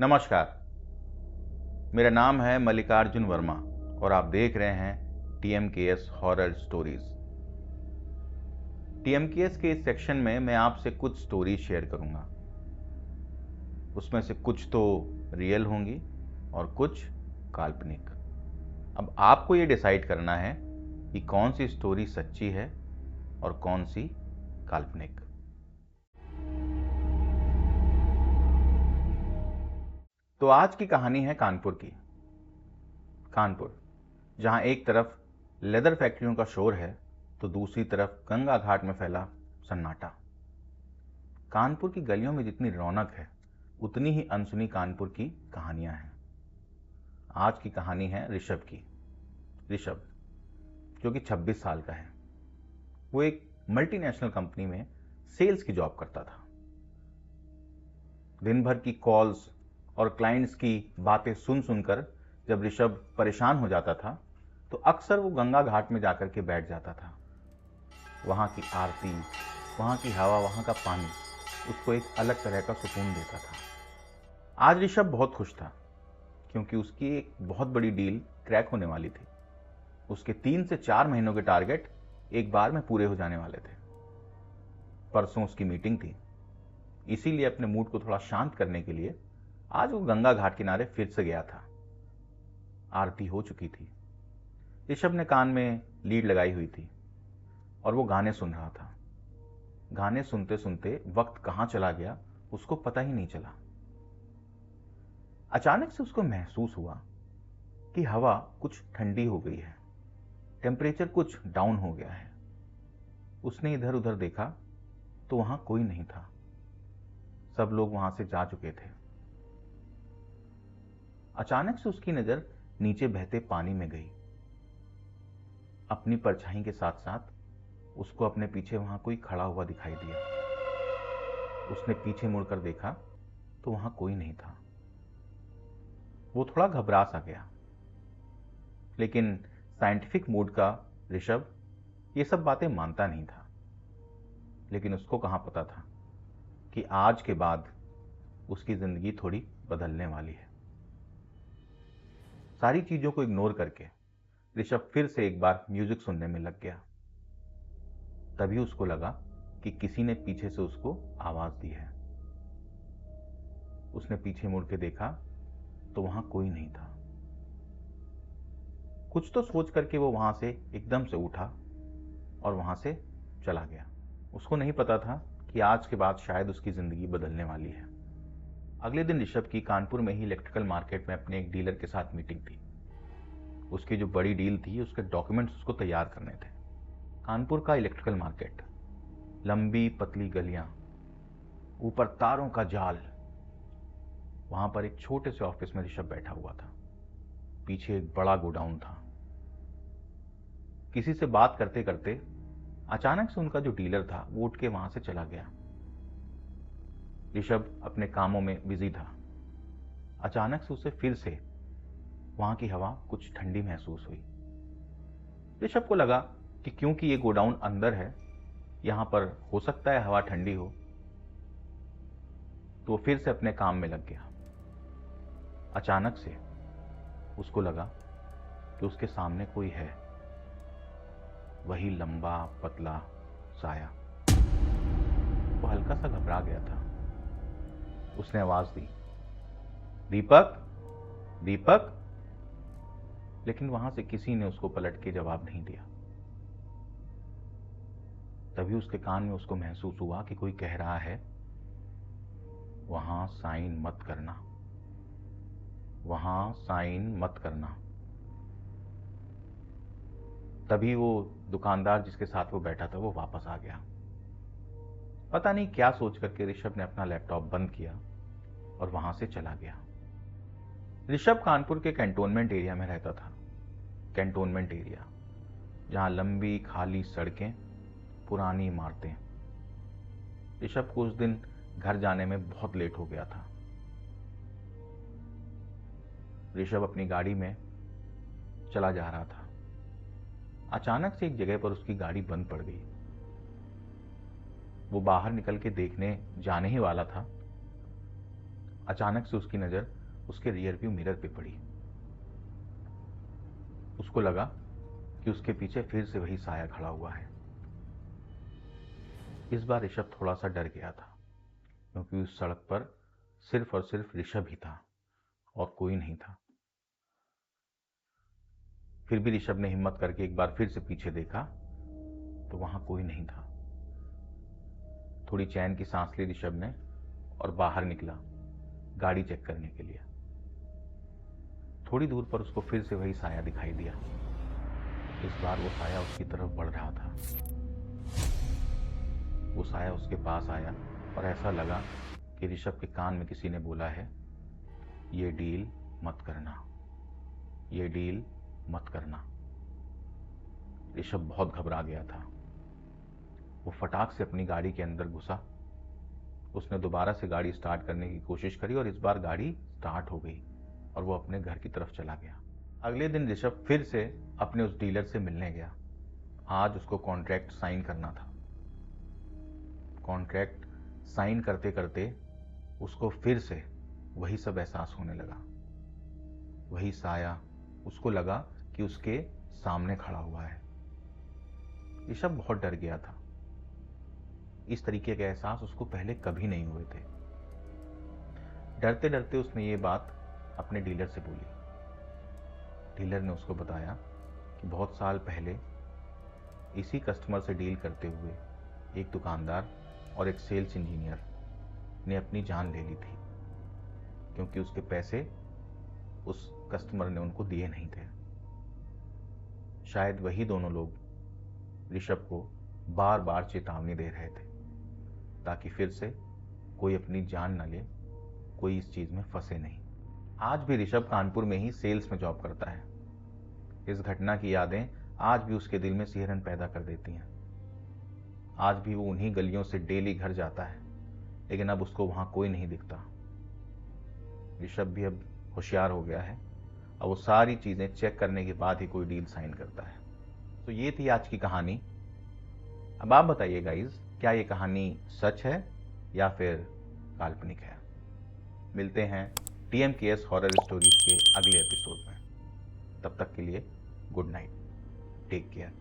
नमस्कार। मेरा नाम है मल्लिकार्जुन वर्मा और आप देख रहे हैं टीएमकेएस हॉरर स्टोरीज। टीएमकेएस के इस सेक्शन में मैं आपसे कुछ स्टोरीज शेयर करूंगा। उसमें से कुछ तो रियल होंगी और कुछ काल्पनिक। अब आपको ये डिसाइड करना है कि कौन सी स्टोरी सच्ची है और कौन सी काल्पनिक। तो आज की कहानी है कानपुर की। कानपुर, जहां एक तरफ लेदर फैक्ट्रियों का शोर है तो दूसरी तरफ गंगा घाट में फैला सन्नाटा। कानपुर की गलियों में जितनी रौनक है उतनी ही अनसुनी कानपुर की कहानियां हैं। आज की कहानी है ऋषभ की। ऋषभ, जो कि 26 साल का है, वो एक मल्टीनेशनल कंपनी में सेल्स की जॉब करता था। दिन भर की कॉल्स और क्लाइंट्स की बातें सुन सुनकर जब ऋषभ परेशान हो जाता था तो अक्सर वो गंगा घाट में जाकर के बैठ जाता था। वहाँ की आरती, वहाँ की हवा, वहाँ का पानी उसको एक अलग तरह का सुकून देता था। आज ऋषभ बहुत खुश था क्योंकि उसकी एक बहुत बड़ी डील क्रैक होने वाली थी। उसके 3 से 4 महीनों के टारगेट एक बार में पूरे हो जाने वाले थे। परसों उसकी मीटिंग थी, इसीलिए अपने मूड को थोड़ा शांत करने के लिए आज वो गंगा घाट किनारे फिर से गया था। आरती हो चुकी थी। ऋषभ ने कान में लीड लगाई हुई थी और वो गाने सुन रहा था। गाने सुनते सुनते वक्त कहां चला गया उसको पता ही नहीं चला। अचानक से उसको महसूस हुआ कि हवा कुछ ठंडी हो गई है, टेम्परेचर कुछ डाउन हो गया है। उसने इधर उधर देखा तो वहां कोई नहीं था। सब लोग वहां से जा चुके थे। अचानक से उसकी नजर नीचे बहते पानी में गई। अपनी परछाई के साथ साथ उसको अपने पीछे वहां कोई खड़ा हुआ दिखाई दिया। उसने पीछे मुड़कर देखा तो वहां कोई नहीं था। वो थोड़ा घबरा सा गया, लेकिन साइंटिफिक मूड का ऋषभ ये सब बातें मानता नहीं था। लेकिन उसको कहां पता था कि आज के बाद उसकी जिंदगी थोड़ी बदलने वाली है। सारी चीजों को इग्नोर करके ऋषभ फिर से एक बार म्यूजिक सुनने में लग गया। तभी उसको लगा कि किसी ने पीछे से उसको आवाज दी है। उसने पीछे मुड़ के देखा तो वहां कोई नहीं था। कुछ तो सोच करके वो वहां से एकदम से उठा और वहां से चला गया। उसको नहीं पता था कि आज के बाद शायद उसकी जिंदगी बदलने वाली है। अगले दिन ऋषभ की कानपुर में ही इलेक्ट्रिकल मार्केट में अपने एक डीलर के साथ मीटिंग थी। उसकी जो बड़ी डील थी उसके डॉक्यूमेंट्स उसको तैयार करने थे। कानपुर का इलेक्ट्रिकल मार्केट, लंबी पतली गलियां, ऊपर तारों का जाल। वहां पर एक छोटे से ऑफिस में ऋषभ बैठा हुआ था। पीछे एक बड़ा गोडाउन था। किसी से बात करते करते अचानक से उनका जो डीलर था वो उठ के वहां से चला गया। ऋषभ अपने कामों में बिजी था। अचानक से उसे फिर से वहां की हवा कुछ ठंडी महसूस हुई। ऋषभ को लगा कि क्योंकि ये गोडाउन अंदर है, यहां पर हो सकता है हवा ठंडी हो, तो वो फिर से अपने काम में लग गया। अचानक से उसको लगा कि उसके सामने कोई है, वही लंबा पतला साया। वो हल्का सा घबरा गया था। उसने आवाज दी, दीपक, दीपक। लेकिन वहां से किसी ने उसको पलट के जवाब नहीं दिया। तभी उसके कान में उसको महसूस हुआ कि कोई कह रहा है, वहां साइन मत करना, वहां साइन मत करना। तभी वो दुकानदार जिसके साथ वो बैठा था वो वापस आ गया। पता नहीं क्या सोच करके ऋषभ ने अपना लैपटॉप बंद किया और वहां से चला गया। ऋषभ कानपुर के कैंटोनमेंट एरिया में रहता था। कैंटोनमेंट एरिया, जहां लंबी खाली सड़कें, पुरानी इमारतें। ऋषभ को उस दिन घर जाने में बहुत लेट हो गया था। ऋषभ अपनी गाड़ी में चला जा रहा था। अचानक से एक जगह पर उसकी गाड़ी बंद पड़ गई। वो बाहर निकल के देखने जाने ही वाला था। अचानक से उसकी नज़र उसके रियर व्यू मिरर पे पड़ी। उसको लगा कि उसके पीछे फिर से वही साया खड़ा हुआ है। इस बार ऋषभ थोड़ा सा डर गया था, क्योंकि उस सड़क पर सिर्फ और सिर्फ ऋषभ ही था और कोई नहीं था। फिर भी ऋषभ ने हिम्मत करके एक बार फिर से पीछे देखा तो वहां कोई नहीं था। थोड़ी चैन की सांस ली ऋषभ ने और बाहर निकला गाड़ी चेक करने के लिए। थोड़ी दूर पर उसको फिर से वही साया दिखाई दिया। इस बार वो साया उसकी तरफ बढ़ रहा था। वो साया उसके पास आया और ऐसा लगा कि ऋषभ के कान में किसी ने बोला है, ये डील मत करना, ये डील मत करना। ऋषभ बहुत घबरा गया था। वो फटाक से अपनी गाड़ी के अंदर घुसा। उसने दोबारा से गाड़ी स्टार्ट करने की कोशिश करी और इस बार गाड़ी स्टार्ट हो गई और वो अपने घर की तरफ चला गया। अगले दिन ऋषभ फिर से अपने उस डीलर से मिलने गया। आज उसको कॉन्ट्रैक्ट साइन करना था। कॉन्ट्रैक्ट साइन करते करते उसको फिर से वही सब एहसास होने लगा। वही साया उसको लगा कि उसके सामने खड़ा हुआ है। ऋषभ बहुत डर गया था। इस तरीके के एहसास उसको पहले कभी नहीं हुए थे। डरते डरते उसने ये बात अपने डीलर से बोली। डीलर ने उसको बताया कि बहुत साल पहले इसी कस्टमर से डील करते हुए एक दुकानदार और एक सेल्स इंजीनियर ने अपनी जान ले ली थी, क्योंकि उसके पैसे उस कस्टमर ने उनको दिए नहीं थे। शायद वही दोनों लोग ऋषभ को बार बार चेतावनी दे रहे थे ताकि फिर से कोई अपनी जान न ले, कोई इस चीज में फंसे नहीं। आज भी ऋषभ कानपुर में ही सेल्स में जॉब करता है। इस घटना की यादें आज भी उसके दिल में सिहरन पैदा कर देती हैं। आज भी वो उन्हीं गलियों से डेली घर जाता है, लेकिन अब उसको वहां कोई नहीं दिखता। ऋषभ भी अब होशियार हो गया है। अब वो सारी चीजें चेक करने के बाद ही कोई डील साइन करता है। तो ये थी आज की कहानी। अब आप बताइए गाइज, क्या ये कहानी सच है या फिर काल्पनिक है? मिलते हैं TMKS हॉरर स्टोरीज के अगले एपिसोड में। तब तक के लिए गुड नाइट, टेक केयर।